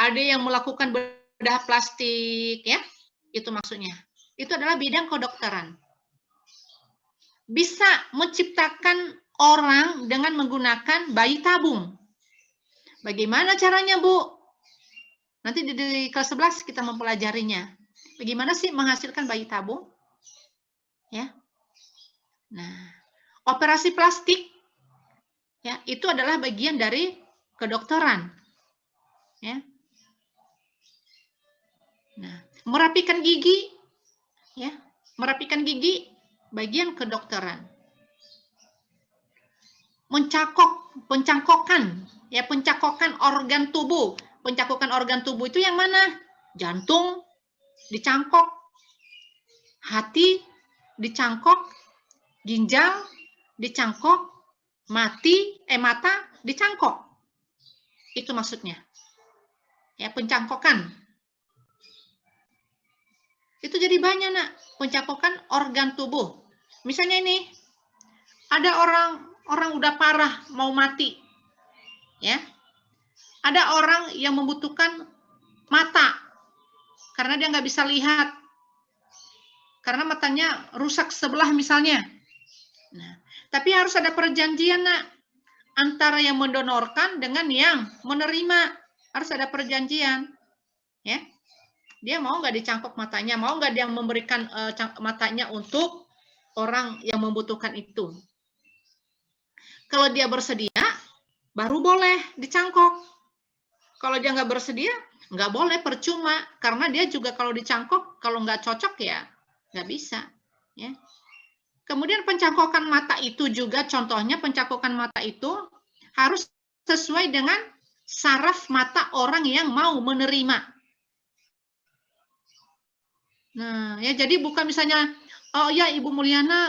ada yang melakukan bedah plastik, ya, itu maksudnya. Itu adalah bidang kedokteran. Bisa menciptakan orang dengan menggunakan bayi tabung. Bagaimana caranya, Bu? Nanti di kelas 11 kita mempelajarinya. Bagaimana sih menghasilkan bayi tabung? Ya. Nah, operasi plastik, ya, itu adalah bagian dari kedokteran. Ya. Nah, merapikan gigi, ya, merapikan gigi bagian kedokteran. Pencangkokan, ya, pencangkokan organ tubuh. Pencangkokan organ tubuh itu yang mana? Jantung dicangkok, hati dicangkok, ginjal dicangkok, mata dicangkok. Itu maksudnya. Ya, pencangkokan. Itu jadi banyak, Nak, pencangkokan organ tubuh. Misalnya ini, ada orang udah parah mau mati. Ya. Ada orang yang membutuhkan mata karena dia nggak bisa lihat. Karena matanya rusak sebelah misalnya. Nah, tapi harus ada perjanjian, Nak, antara yang mendonorkan dengan yang menerima. Harus ada perjanjian. Ya. Dia mau nggak dicangkok matanya, mau nggak dia memberikan matanya untuk orang yang membutuhkan itu. Kalau dia bersedia, baru boleh dicangkok. Kalau dia nggak bersedia, nggak boleh, percuma. Karena dia juga kalau dicangkok, kalau nggak cocok ya nggak bisa. Ya. Kemudian pencangkokan mata itu juga, contohnya pencangkokan mata itu harus sesuai dengan saraf mata orang yang mau menerima. Nah, ya, jadi bukan misalnya, oh ya Ibu Mulyana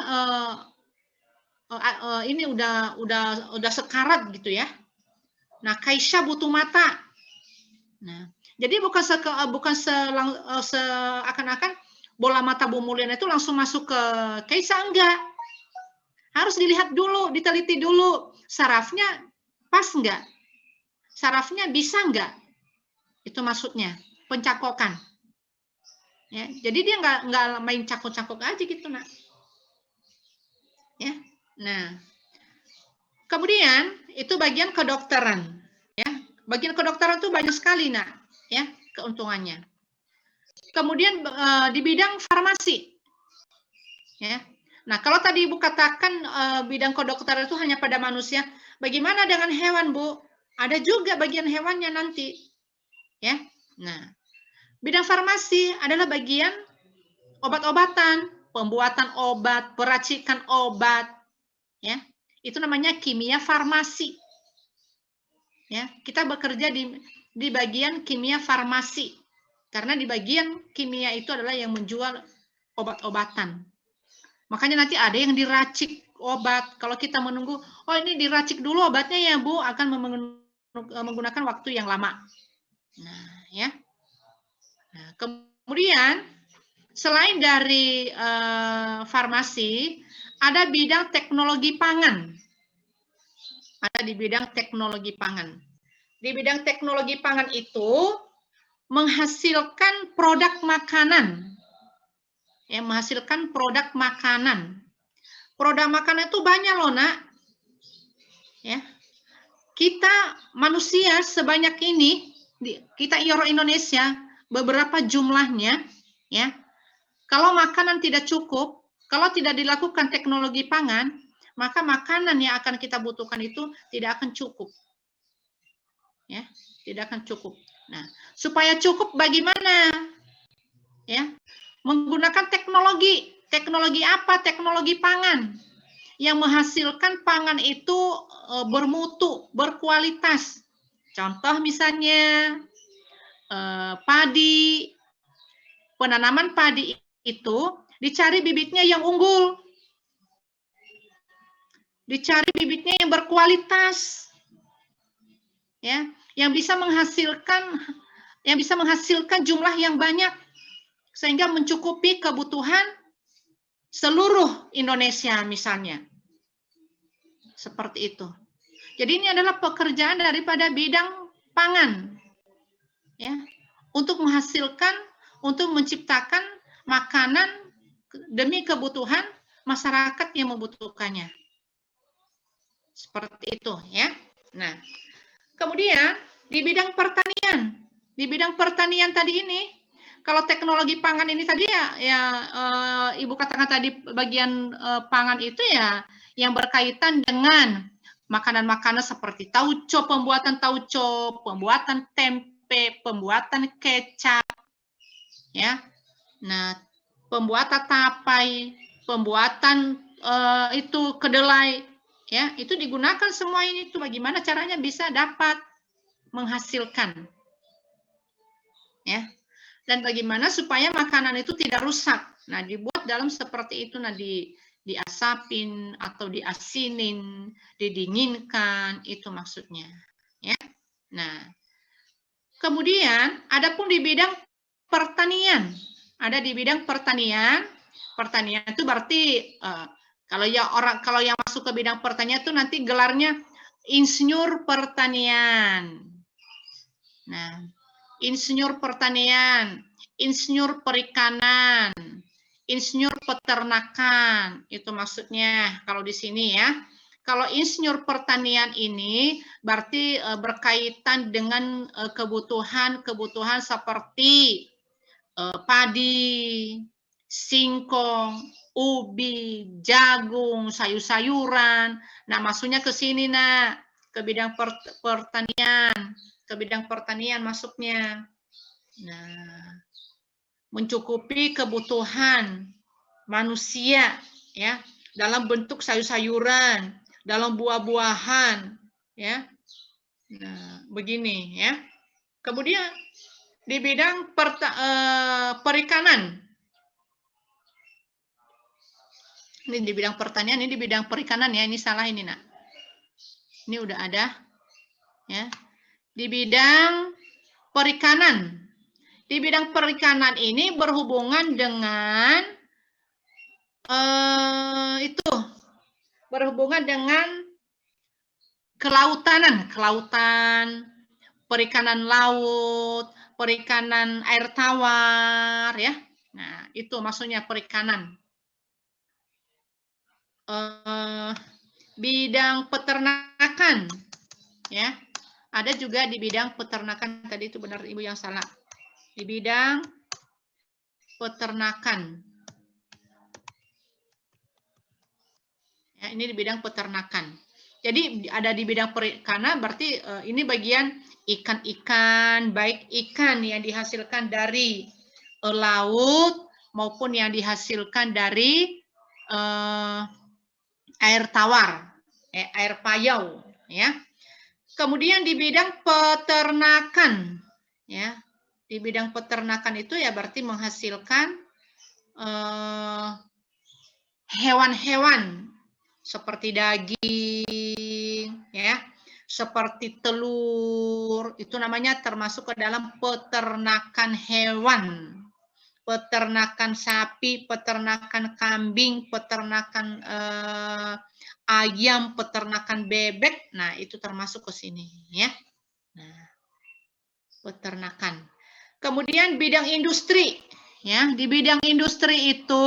ini udah sekarat gitu ya. Nah, Kaisha butuh mata. Nah, jadi bukan seakan-akan bola mata Bu Mulyana itu langsung masuk ke Kaisha, enggak. Harus dilihat dulu, diteliti dulu, sarafnya pas enggak? Sarafnya bisa enggak? Itu maksudnya, pencangkokan. Ya, jadi dia nggak main cangkok-cangkok aja gitu, Nak. Ya. Nah, kemudian itu bagian kedokteran. Ya, bagian kedokteran itu banyak sekali, Nak. Ya, keuntungannya. Kemudian di bidang farmasi. Ya. Nah, kalau tadi Ibu katakan bidang kedokteran itu hanya pada manusia, bagaimana dengan hewan, Bu? Ada juga bagian hewannya nanti. Ya. Nah, bidang farmasi adalah bagian obat-obatan, pembuatan obat, peracikan obat, ya. Itu namanya kimia farmasi. Ya, kita bekerja di bagian kimia farmasi. Karena di bagian kimia itu adalah yang menjual obat-obatan. Makanya nanti ada yang diracik obat. Kalau kita menunggu, oh ini diracik dulu obatnya ya, Bu, akan menggunakan waktu yang lama. Nah, ya. Nah, kemudian selain dari farmasi, ada bidang teknologi pangan. Ada di bidang teknologi pangan. Di bidang teknologi pangan itu menghasilkan produk makanan. Ya, menghasilkan produk makanan. Produk makanan itu banyak loh, Nak. Ya. Kita manusia sebanyak ini, kita Indonesia, beberapa jumlahnya, ya. Kalau makanan tidak cukup, kalau tidak dilakukan teknologi pangan, maka makanan yang akan kita butuhkan itu tidak akan cukup. Ya, tidak akan cukup. Nah, supaya cukup bagaimana? Ya, menggunakan teknologi. Teknologi apa? Teknologi pangan. Yang menghasilkan pangan itu bermutu, berkualitas. Contoh misalnya padi, penanaman padi itu dicari bibitnya yang unggul, dicari bibitnya yang berkualitas, ya, yang bisa menghasilkan jumlah yang banyak sehingga mencukupi kebutuhan seluruh Indonesia misalnya, seperti itu. Jadi ini adalah pekerjaan daripada bidang pangan, ya. untuk menghasilkan, untuk menciptakan makanan demi kebutuhan masyarakat yang membutuhkannya. Seperti itu ya. Nah, kemudian di bidang pertanian tadi ini, kalau teknologi pangan ini tadi ya Ibu katakan tadi bagian pangan itu ya yang berkaitan dengan makanan-makanan seperti tauco, pembuatan tauco, pembuatan tempe, pembuatan kecap, ya. Nah, pembuatan tapai, pembuatan itu kedelai, ya, itu digunakan semua ini tuh bagaimana caranya bisa dapat menghasilkan, ya. Dan bagaimana supaya makanan itu tidak rusak. Nah, dibuat dalam seperti itu, nah diasapin atau diasinin, didinginkan, itu maksudnya, ya. Nah, kemudian adapun di bidang pertanian, ada di bidang pertanian itu berarti kalau yang masuk ke bidang pertanian itu nanti gelarnya insinyur pertanian. Nah, insinyur pertanian, insinyur perikanan, insinyur peternakan, itu maksudnya kalau di sini ya. Kalau insinyur pertanian ini berarti berkaitan dengan kebutuhan seperti padi, singkong, ubi, jagung, sayur-sayuran. Nah, maksudnya ke sini, Nak, ke bidang pertanian. Ke bidang pertanian masuknya. Nah, mencukupi kebutuhan manusia ya dalam bentuk sayur-sayuran, dalam buah-buahan ya. Nah, begini ya. Kemudian di bidang perikanan. Ini di bidang pertanian, ini di bidang perikanan ya. Ini salah ini, Nak. Ini udah ada ya. Di bidang perikanan. Di bidang perikanan ini berhubungan dengan berhubungan dengan kelautan, perikanan laut, perikanan air tawar ya. Nah, itu maksudnya perikanan. Bidang peternakan ya. Ada juga di bidang peternakan, tadi itu benar Ibu yang salah. Di bidang peternakan. Ya, ini di bidang peternakan. Jadi ada di bidang perikanan berarti ini bagian ikan-ikan, baik ikan yang dihasilkan dari laut maupun yang dihasilkan dari air tawar, air payau, ya. Kemudian di bidang peternakan, ya, di bidang peternakan itu ya berarti menghasilkan hewan-hewan seperti daging, ya, seperti telur, itu namanya termasuk ke dalam peternakan hewan. Peternakan sapi, peternakan kambing, peternakan ayam, peternakan bebek, nah itu termasuk ke sini ya. Nah, peternakan. Kemudian bidang industri, ya di bidang industri itu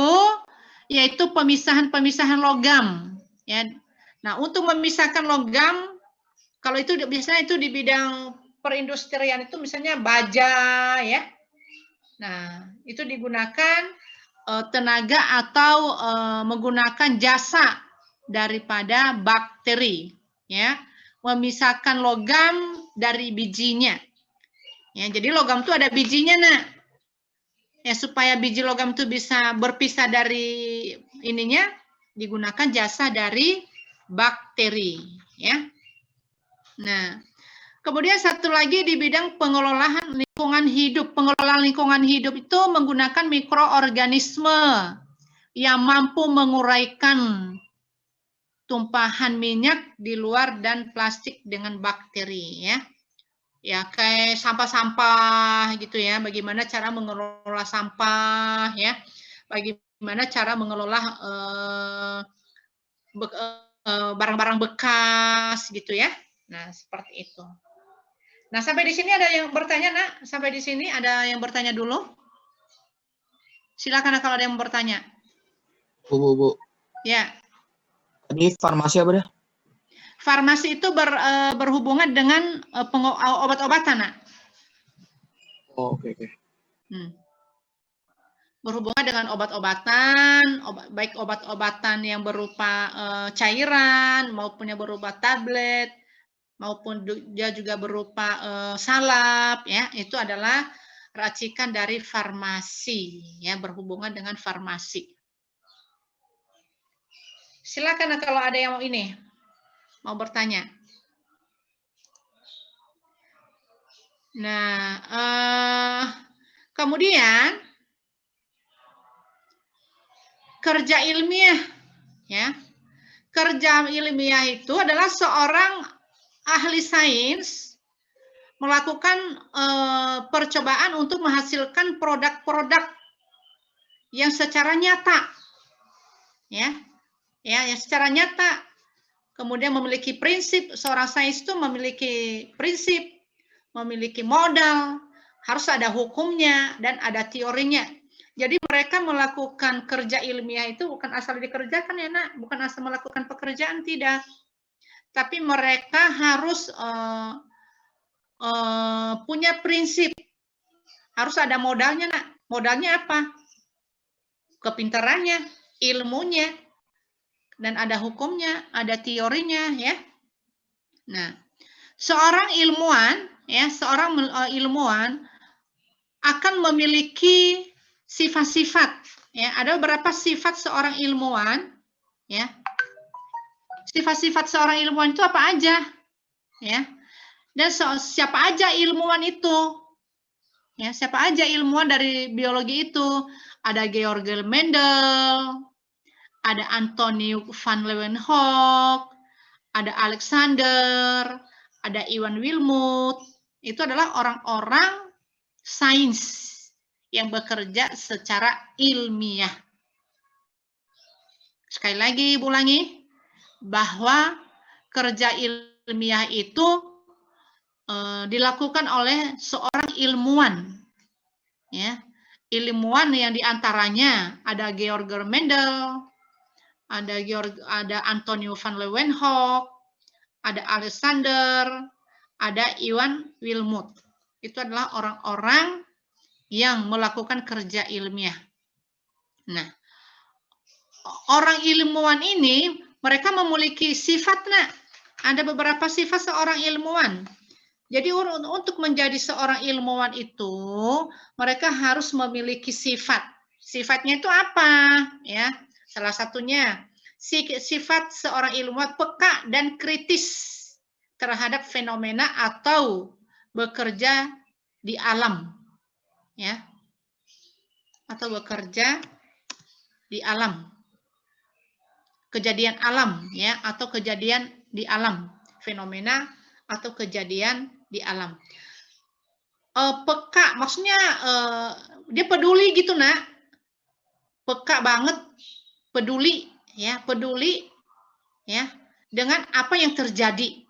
yaitu pemisahan logam, ya. Nah untuk memisahkan logam, kalau itu biasanya itu di bidang perindustrian itu misalnya baja, ya. Nah, itu digunakan tenaga atau menggunakan jasa daripada bakteri, ya, memisahkan logam dari bijinya. Ya, jadi logam itu ada bijinya, Nak. Ya, supaya biji logam itu bisa berpisah dari ininya, digunakan jasa dari bakteri, ya. Nah, kemudian satu lagi di bidang pengelolaan lingkungan hidup. Pengelolaan lingkungan hidup itu menggunakan mikroorganisme yang mampu menguraikan tumpahan minyak di luar dan plastik dengan bakteri ya. Ya kayak sampah-sampah gitu ya. Bagaimana cara mengelola sampah ya. Bagaimana cara mengelola barang-barang bekas gitu ya. Nah, seperti itu. Nah, sampai di sini ada yang bertanya, Nak? Sampai di sini ada yang bertanya dulu? Silakan kalau ada yang bertanya. Bu. Ya. Tadi farmasi apa dah? Farmasi itu berhubungan dengan obat-obatan, Nak. Oh, oke. Berhubungan dengan obat-obatan, baik obat-obatan yang berupa cairan maupun yang berupa tablet, maupun dia juga berupa salep, ya, itu adalah racikan dari farmasi, ya, berhubungan dengan farmasi. Silakan kalau ada yang mau bertanya. Nah, kemudian kerja ilmiah, ya, kerja ilmiah itu adalah seorang ahli sains melakukan percobaan untuk menghasilkan produk-produk yang secara nyata, ya, yang secara nyata, kemudian memiliki prinsip. Seorang sains itu memiliki prinsip, memiliki modal, harus ada hukumnya dan ada teorinya. Jadi mereka melakukan kerja ilmiah itu bukan asal dikerjakan, ya, Nak, bukan asal melakukan pekerjaan, tidak. Tapi mereka harus punya prinsip, harus ada modalnya, Nak. Modalnya apa? Kepintarannya, ilmunya, dan ada hukumnya, ada teorinya, ya. Nah, seorang ilmuwan, ya, ilmuwan akan memiliki sifat-sifat, ya. Ada beberapa sifat seorang ilmuwan, ya. Sifat-sifat seorang ilmuwan itu apa aja, ya? Dan siapa aja ilmuwan itu, ya? Siapa aja ilmuwan dari biologi itu? Ada Georg Mendel, ada Antonio van Leeuwenhoek, ada Alexander, ada Iwan Wilmut. Itu adalah orang-orang sains yang bekerja secara ilmiah. Sekali lagi ulangi, bahwa kerja ilmiah itu dilakukan oleh seorang ilmuwan, ya. Ilmuwan yang diantaranya ada Georg Mendel, ada Antonio van Leeuwenhoek, ada Alexander, ada Iwan Wilmut. Itu adalah orang-orang yang melakukan kerja ilmiah. Nah, orang ilmuwan ini mereka memiliki sifat, Nak. Ada beberapa sifat seorang ilmuwan. Jadi untuk menjadi seorang ilmuwan itu mereka harus memiliki sifat. Sifatnya itu apa? Ya, salah satunya sifat seorang ilmuwan peka dan kritis terhadap fenomena atau bekerja di alam, ya, atau bekerja di alam, kejadian alam, ya, atau kejadian di alam, fenomena atau kejadian di alam. Peka, maksudnya dia peduli gitu, Nak. Peka banget, peduli, ya, dengan apa yang terjadi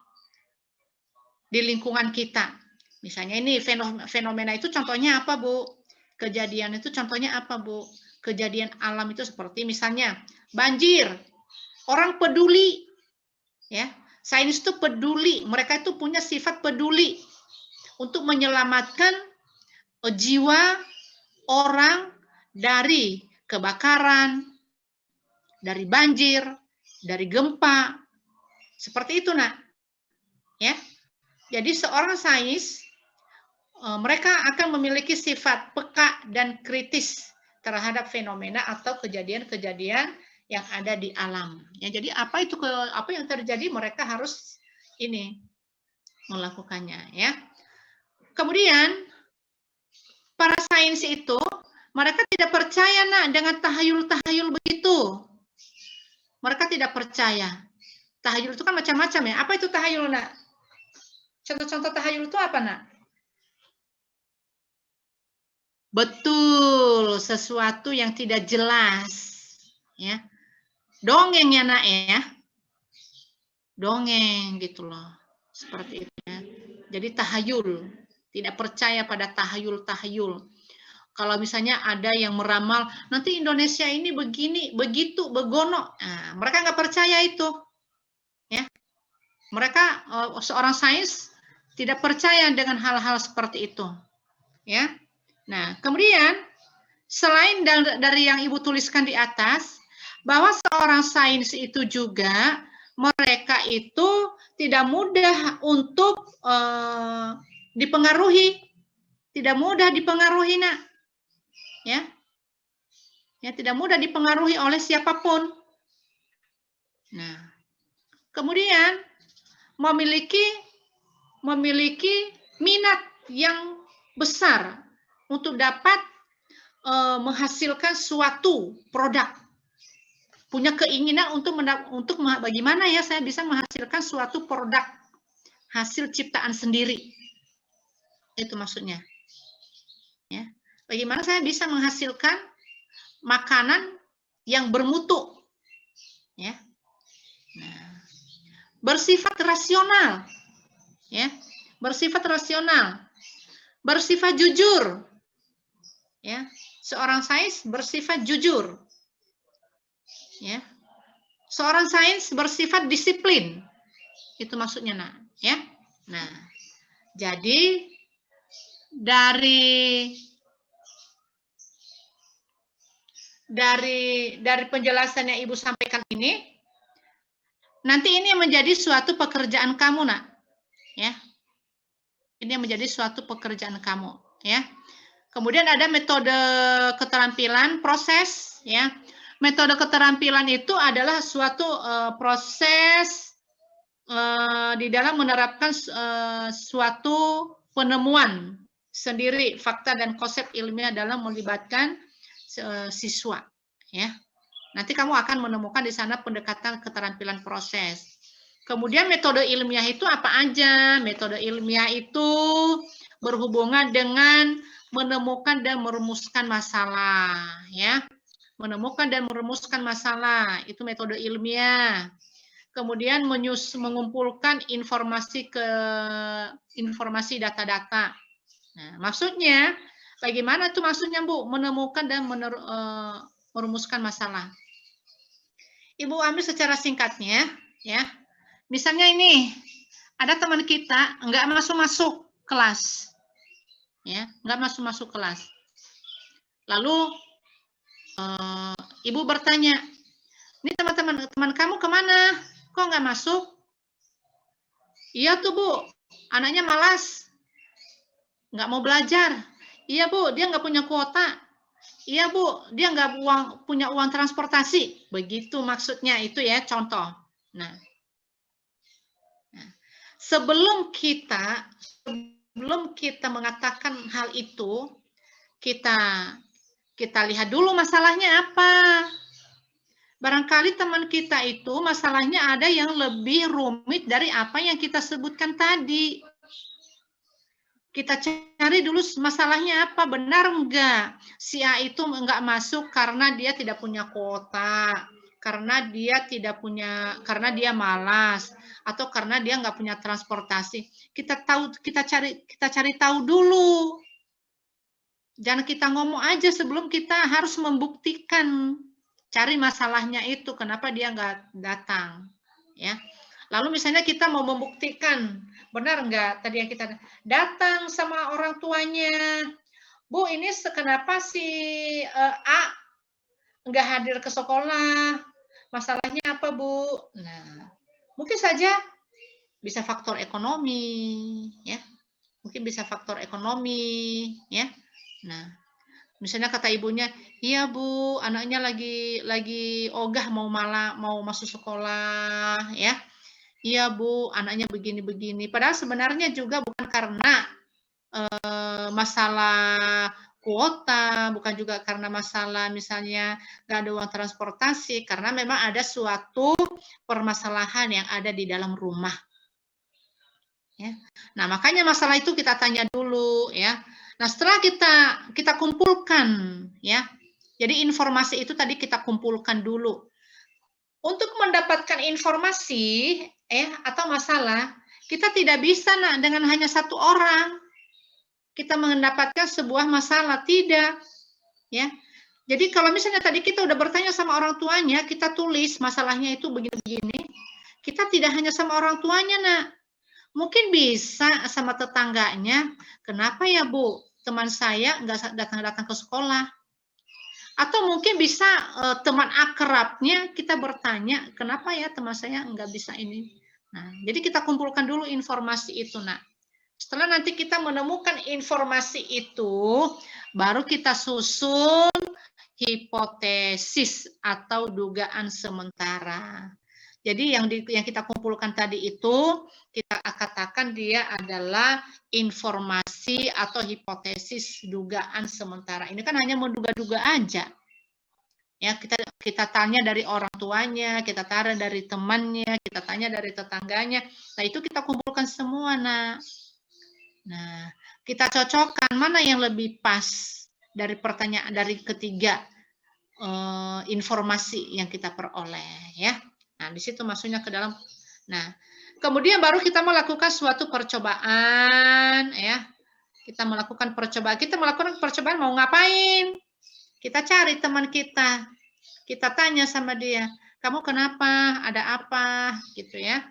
di lingkungan kita. Misalnya ini fenomena itu contohnya apa, Bu? Kejadian itu contohnya apa, Bu? Kejadian alam itu seperti misalnya banjir. Orang peduli, ya. Sains itu peduli, mereka itu punya sifat peduli untuk menyelamatkan jiwa orang dari kebakaran, dari banjir, dari gempa. Seperti itu, Nak. Ya. Jadi seorang sains mereka akan memiliki sifat peka dan kritis terhadap fenomena atau kejadian-kejadian yang ada di alam. Ya, jadi apa yang terjadi mereka harus melakukannya, ya. Kemudian para sains itu mereka tidak percaya, Nak, dengan tahayul-tahayul begitu. Mereka tidak percaya. Tahayul itu kan macam-macam, ya. Apa itu tahayul, Nak? Contoh-contoh tahayul itu apa, Nak? Betul, sesuatu yang tidak jelas, ya. Dongeng, ya, Nak, ya. Dongeng gitu loh. Seperti itu, ya. Jadi tahayul, tidak percaya pada tahayul-tahayul. Kalau misalnya ada yang meramal, nanti Indonesia ini begini, begitu, begono. Nah, mereka nggak percaya itu. Ya. Mereka, seorang sains, tidak percaya dengan hal-hal seperti itu. Ya. Nah, kemudian, selain dari yang Ibu tuliskan di atas, bahwa seorang sains itu juga, mereka itu tidak mudah untuk dipengaruhi. Tidak mudah dipengaruhi, Nak. Ya, tidak mudah dipengaruhi oleh siapapun. Nah, kemudian memiliki minat yang besar untuk dapat menghasilkan suatu produk. Punya keinginan untuk bagaimana ya saya bisa menghasilkan suatu produk hasil ciptaan sendiri. Itu maksudnya. Ya. Bagaimana saya bisa menghasilkan makanan yang bermutu. Ya. Nah, bersifat rasional. Ya. Bersifat rasional. Bersifat jujur. Ya. Seorang sains bersifat jujur. Ya. Seorang sains bersifat disiplin. Itu maksudnya, Nak, ya. Nah, jadi dari penjelasan yang Ibu sampaikan ini, nanti ini menjadi suatu pekerjaan kamu, Nak. Ya. Ini menjadi suatu pekerjaan kamu, ya. Kemudian ada metode keterampilan proses, ya. Metode keterampilan itu adalah suatu proses di dalam menerapkan suatu penemuan sendiri, fakta dan konsep ilmiah dalam melibatkan siswa. Ya. Nanti kamu akan menemukan di sana pendekatan keterampilan proses. Kemudian metode ilmiah itu apa aja? Metode ilmiah itu berhubungan dengan menemukan dan merumuskan masalah, ya. Menemukan dan merumuskan masalah, itu metode ilmiah. Kemudian mengumpulkan informasi data-data. Nah, maksudnya bagaimana tuh maksudnya, Bu? Menemukan dan merumuskan masalah. Ibu ambil secara singkatnya, ya. Misalnya ini ada teman kita nggak masuk kelas, ya, nggak masuk kelas. Lalu Ibu bertanya, ini teman kamu kemana? Kok nggak masuk? Iya tuh, Bu, anaknya malas, nggak mau belajar. Iya, Bu, dia nggak punya kuota. Iya, Bu, dia nggak punya uang transportasi. Begitu maksudnya, itu ya contoh. Nah, sebelum kita mengatakan hal itu, kita lihat dulu masalahnya apa. Barangkali teman kita itu masalahnya ada yang lebih rumit dari apa yang kita sebutkan tadi. Kita cari dulu masalahnya apa, benar enggak si A itu enggak masuk karena dia tidak punya kuota, karena dia malas, atau karena dia enggak punya transportasi. Kita cari tahu dulu. Jangan kita ngomong aja sebelum kita harus membuktikan, cari masalahnya itu kenapa dia enggak datang, ya. Lalu misalnya kita mau membuktikan, benar enggak tadi yang kita datang sama orang tuanya, Bu, ini kenapa si A enggak hadir ke sekolah? Masalahnya apa, Bu? Nah, mungkin saja bisa faktor ekonomi, ya. Mungkin bisa faktor ekonomi, ya. Nah, misalnya kata ibunya, iya Bu, anaknya lagi ogah mau masuk sekolah, ya. Iya Bu, anaknya begini-begini. Padahal sebenarnya juga bukan karena masalah kuota, bukan juga karena masalah misalnya nggak ada uang transportasi, karena memang ada suatu permasalahan yang ada di dalam rumah. Ya. Nah, makanya masalah itu kita tanya dulu, ya. Nah, setelah kita kumpulkan, ya. Jadi informasi itu tadi kita kumpulkan dulu. Untuk mendapatkan informasi atau masalah, Kita tidak bisa nak dengan hanya satu orang kita mendapatkan sebuah masalah, tidak. Ya. Jadi kalau misalnya tadi kita udah bertanya sama orang tuanya, kita tulis masalahnya itu begini-begini. Kita tidak hanya sama orang tuanya, nak. Mungkin bisa sama tetangganya. Kenapa ya, Bu? Teman saya nggak datang-datang ke sekolah. Atau mungkin bisa teman akrabnya kita bertanya, kenapa ya teman saya nggak bisa ini. Nah, jadi kita kumpulkan dulu informasi itu, nak. Setelah nanti kita menemukan informasi itu, baru kita susun hipotesis atau dugaan sementara. Jadi yang kita kumpulkan tadi itu kita katakan dia adalah informasi atau hipotesis dugaan sementara. Ini kan hanya menduga-duga aja. Ya, kita tanya dari orang tuanya, kita tanya dari temannya, kita tanya dari tetangganya. Nah, itu kita kumpulkan semua, nak. Nah, kita cocokkan mana yang lebih pas dari pertanyaan dari ketiga informasi yang kita peroleh, ya. Nah, di situ masuknya ke dalam. Nah, kemudian baru kita melakukan suatu percobaan, ya. Kita melakukan percobaan mau ngapain? Kita cari teman kita. Kita tanya sama dia, kamu kenapa? Ada apa? Gitu ya.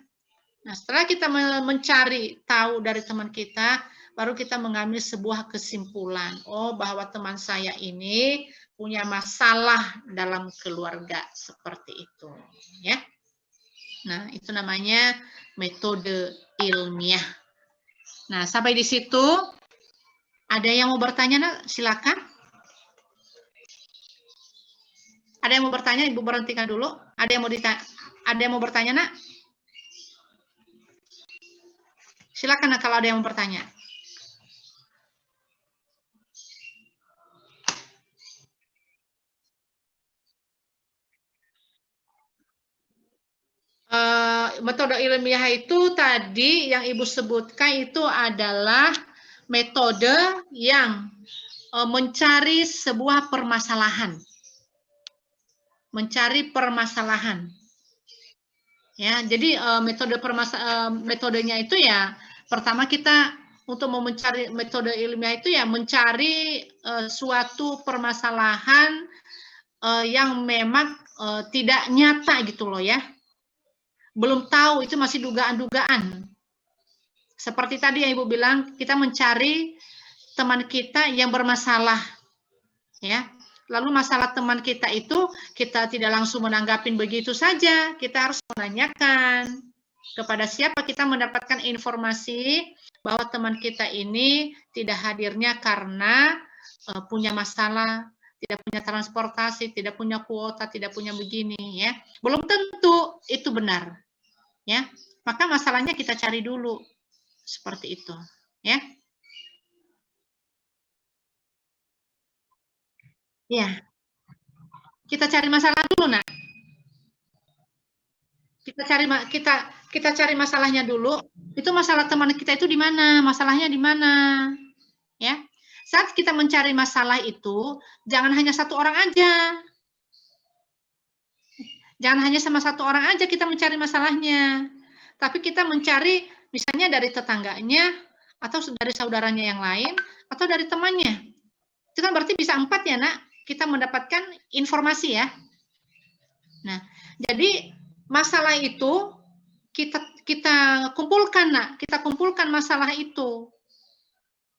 Nah, setelah kita mencari tahu dari teman kita, baru kita mengambil sebuah kesimpulan. Oh, bahwa teman saya ini punya masalah dalam keluarga seperti itu, ya. Nah, itu namanya metode ilmiah. Nah, sampai di situ ada yang mau bertanya, nak? Silakan. Ada yang mau bertanya? Ibu berhentikan dulu. Ada yang mau bertanya, nak? Silakan, nak, kalau ada yang mau bertanya. Metode ilmiah itu tadi yang Ibu sebutkan itu adalah metode yang mencari sebuah permasalahan. Mencari permasalahan. Ya, jadi metodenya itu ya pertama kita untuk mencari metode ilmiah itu ya mencari suatu permasalahan yang memang tidak nyata gitu loh ya. Belum tahu, itu masih dugaan-dugaan. Seperti tadi yang Ibu bilang, kita mencari teman kita yang bermasalah. Ya. Lalu masalah teman kita itu kita tidak langsung menanggapin begitu saja. Kita harus menanyakan kepada siapa kita mendapatkan informasi bahwa teman kita ini tidak hadirnya karena punya masalah, tidak punya transportasi, tidak punya kuota, tidak punya begini, ya. Belum tentu itu benar, ya. Maka masalahnya kita cari dulu, seperti itu, ya. Ya, kita cari masalah dulu, nak. Kita cari masalahnya dulu. Itu masalah teman kita itu di mana? Masalahnya di mana? Ya. Saat kita mencari masalah itu, jangan hanya satu orang aja. Jangan hanya sama satu orang aja kita mencari masalahnya. Tapi kita mencari misalnya dari tetangganya, atau dari saudaranya yang lain, atau dari temannya. Itu kan berarti bisa 4 ya, nak. Kita mendapatkan informasi ya. Nah, jadi masalah itu kita kumpulkan, nak. Kita kumpulkan masalah itu.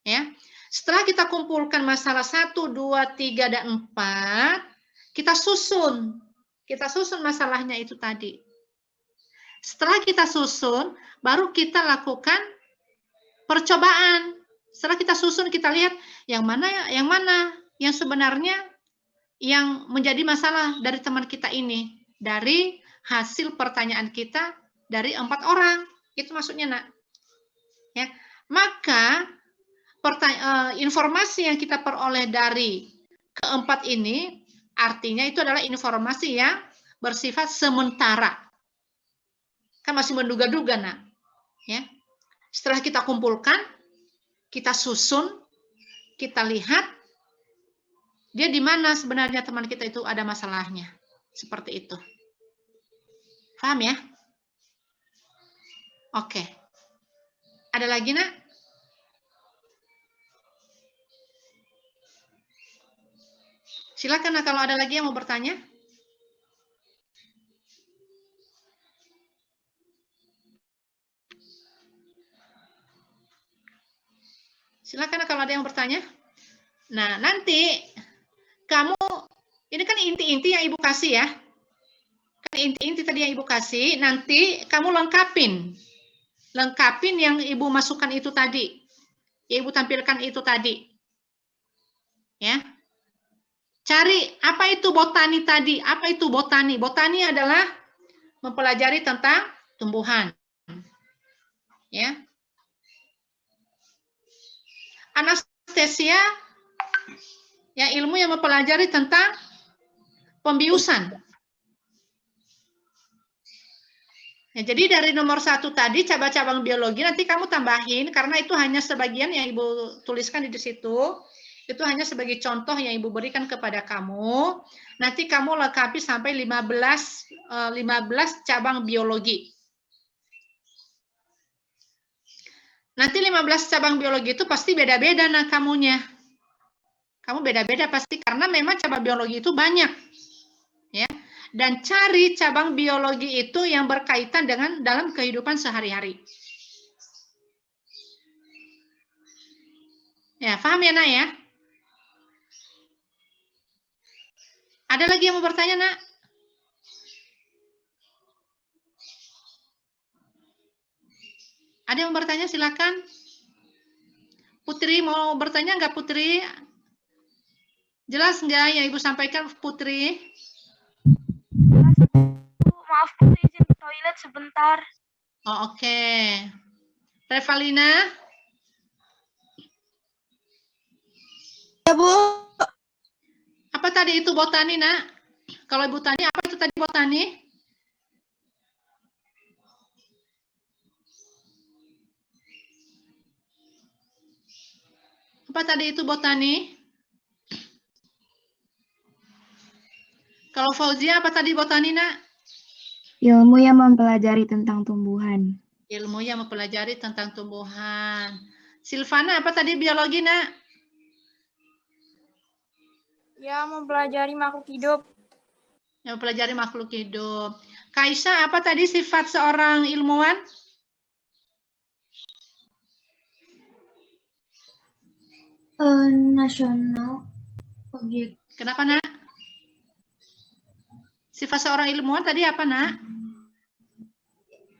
Ya. Setelah kita kumpulkan masalah 1, 2, 3, dan 4, kita susun. Kita susun masalahnya itu tadi. Setelah kita susun, baru kita lakukan percobaan. Setelah kita susun, kita lihat yang mana yang sebenarnya yang menjadi masalah dari teman kita ini, dari hasil pertanyaan kita dari 4 orang. Itu maksudnya, nak. Ya. Maka informasi yang kita peroleh dari keempat ini artinya itu adalah informasi yang bersifat sementara. Kan masih menduga-duga, nak. Ya. Setelah kita kumpulkan, kita susun, kita lihat dia di mana sebenarnya teman kita itu ada masalahnya. Seperti itu. Paham ya? Oke. Ada lagi, Nak? Silakan, Nak, kalau ada lagi yang mau bertanya. Silakan, Nak, kalau ada yang bertanya. Nah, nanti kamu, ini kan inti-inti yang Ibu kasih ya. Kan inti-inti tadi yang Ibu kasih, nanti kamu lengkapin. Lengkapin yang Ibu masukkan itu tadi. Yang Ibu tampilkan itu tadi. Ya. Cari apa itu botani tadi? Apa itu botani? Botani adalah mempelajari tentang tumbuhan. Ya. Anestesia ya, ilmu yang mempelajari tentang pembiusan. Ya, jadi dari nomor 1 tadi cabang-cabang biologi nanti kamu tambahin karena itu hanya sebagian yang Ibu tuliskan di situ. Itu hanya sebagai contoh yang Ibu berikan kepada kamu. Nanti kamu lengkapi sampai 15 cabang biologi. Nanti 15 cabang biologi itu pasti beda-beda nah kamunya. Kamu beda-beda pasti karena memang cabang biologi itu banyak. Ya. Dan cari cabang biologi itu yang berkaitan dengan dalam kehidupan sehari-hari. Ya, paham ya, Nak ya? Ada lagi yang mau bertanya, Nak? Ada yang mau bertanya, silakan. Putri mau bertanya nggak, Putri? Jelas nggak yang Ibu sampaikan, Putri? Maaf, Bu, izin ke toilet sebentar. Oh, oke. Revalina? Ya, Bu. Apa tadi itu botani, Nak? Kalau Ibu tanya, apa itu tadi botani? Apa tadi itu botani? Kalau Fauzia, apa tadi botani, Nak? Ilmu yang mempelajari tentang tumbuhan. Ilmu yang mempelajari tentang tumbuhan. Silvana, apa tadi biologi, Nak? Ya, mempelajari makhluk hidup. Yang mempelajari makhluk hidup. Kaisa, apa tadi sifat seorang ilmuwan? Nasional, objek. Kenapa, Nak? Sifat seorang ilmuwan tadi apa, Nak?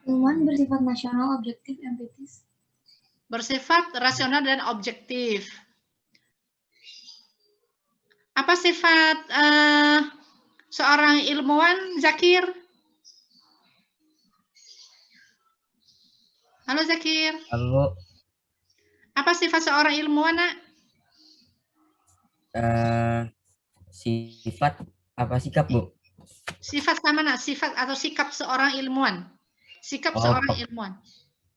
Ilmuwan bersifat nasional, objektif, empiris. Bersifat rasional dan objektif. Apa sifat seorang ilmuwan, Zakir? Halo, Zakir. Halo, Apa sifat seorang ilmuwan, Nak? sifat apa sikap, Bu? Sifat sama, Nak? Sifat atau sikap seorang ilmuwan? Sikap seorang ilmuwan.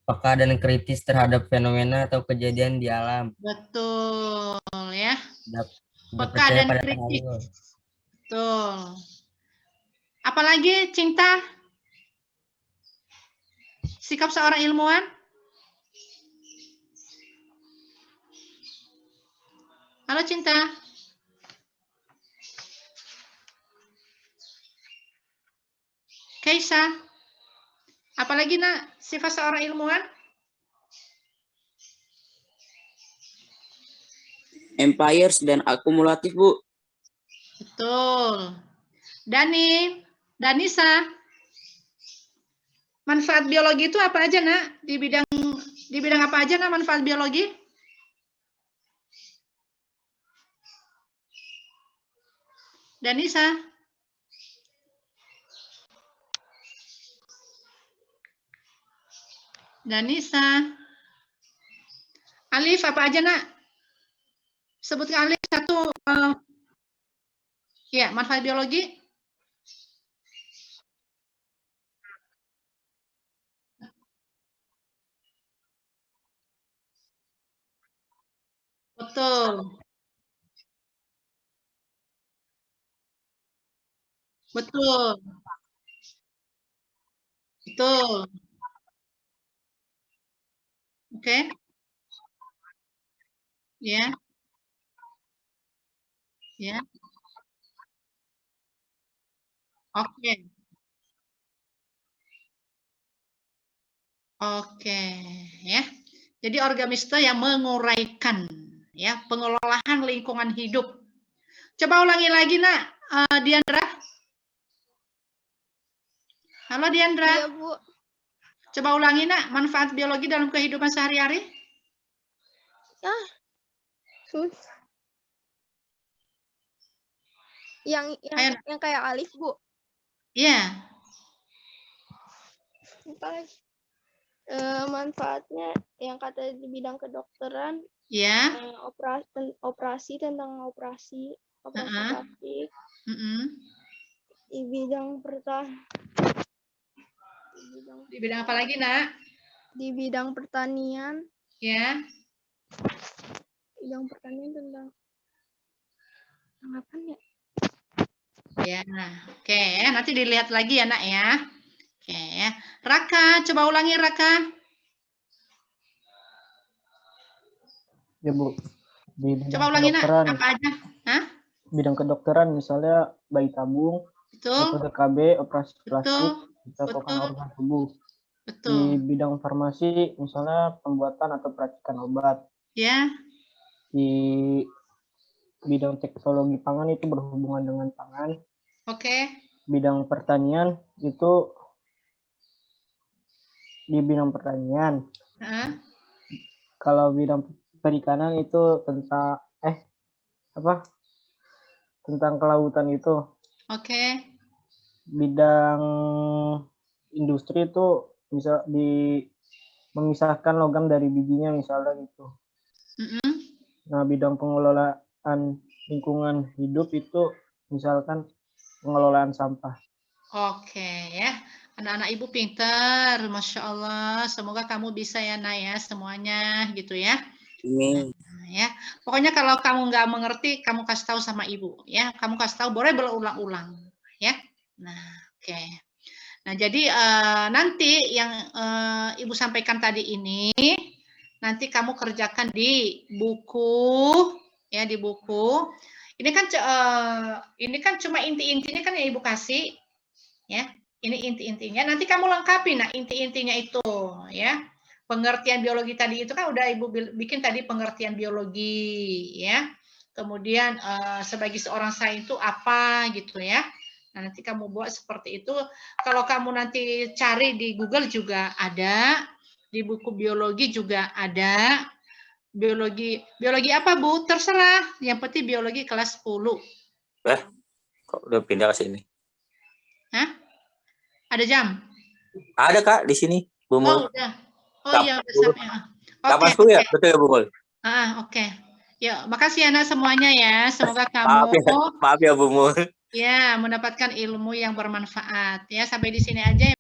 Peka dan kritis terhadap fenomena atau kejadian di alam. Betul, ya. Tidak Peka percaya dan pada kritis. tahlil. Betul. Apalagi, Cinta? Sikap seorang ilmuwan? Halo, Cinta. Keisha? Apalagi, Nak, sifat seorang ilmuwan? Empires dan akumulatif, Bu. Betul. Dani, Danisa, manfaat biologi itu apa aja, Nak? Di bidang apa aja, Nak, manfaat biologi? Danisa. Danisa. Alif, apa aja, Nak? Sebutkan Alif satu. Ya, manfaat biologi. Betul. Betul. Betul. Oke. Ya. Ya. Oke. Oke, ya. Jadi organisme yang menguraikan, ya, pengelolaan lingkungan hidup. Coba ulangi lagi, Nak. Diandra. Halo, Diandra. Iya, Bu. Coba ulangi, Nak, manfaat biologi dalam kehidupan sehari-hari. Sus. Yang Ayo. yang kayak Alif, Bu. Iya. Manfaatnya yang kata di bidang kedokteran, Ya. operasi tentang operasi plastik, di bidang Di bidang apa lagi, Nak? di bidang pertanian, Ya. bidang pertanian tentang apa ya? Ya. Oke, nanti dilihat lagi ya, Nak, ya. Oke, ya. Raka, coba ulangi, Raka. Ya Bu, di bidang Coba ulangi, Nak. kedokteran, Apa aja? Hah? bidang kedokteran misalnya bayi tabung, Betul. metode KB, operasi plastik, Betul. pencocokan Betul. organ tubuh. Di Betul. bidang farmasi misalnya pembuatan atau peracikan obat. Ya. Di bidang teknologi pangan itu berhubungan dengan pangan. Oke. Bidang pertanian itu di bidang pertanian. Heeh. Kalau bidang perikanan itu tentang tentang kelautan itu. Oke. Bidang industri itu bisa memisahkan logam dari bijinya misalnya gitu. Nah, bidang pengelolaan lingkungan hidup itu misalkan pengelolaan sampah. Oke, ya. Anak-anak Ibu pinter, Masya Allah. Semoga kamu bisa ya, Nak, ya, semuanya gitu ya. Amin. Ya, pokoknya kalau kamu nggak mengerti, kamu kasih tahu sama Ibu, ya. Kamu kasih tahu, boleh berulang-ulang, ya. Nah, oke. Nah, jadi nanti yang Ibu sampaikan tadi ini, nanti kamu kerjakan di buku, ya, di buku. Ini kan cuma inti-intinya kan yang Ibu kasih, ya. Ini inti-intinya. Nanti kamu lengkapi, nah inti-intinya itu, ya. Pengertian biologi tadi itu kan udah Ibu bikin tadi pengertian biologi, ya. Kemudian sebagai seorang sains itu apa gitu ya. Nah, nanti kamu buat seperti itu. Kalau kamu nanti cari di Google juga ada, di buku biologi juga ada. Biologi apa, Bu? Terserah. Yang penting biologi kelas 10. Kok udah pindah ke sini? Hah? Ada jam? Ada Kak di sini, Bu Mul. Oh, udah. Oh iya, udah sampai. Kapan Oke. ya? Betul ya, Bu Mul? Oke. Ya, makasih anak semuanya ya. Semoga Maaf kamu ya Bu Mul. ya mendapatkan ilmu yang bermanfaat. Ya, sampai di sini aja.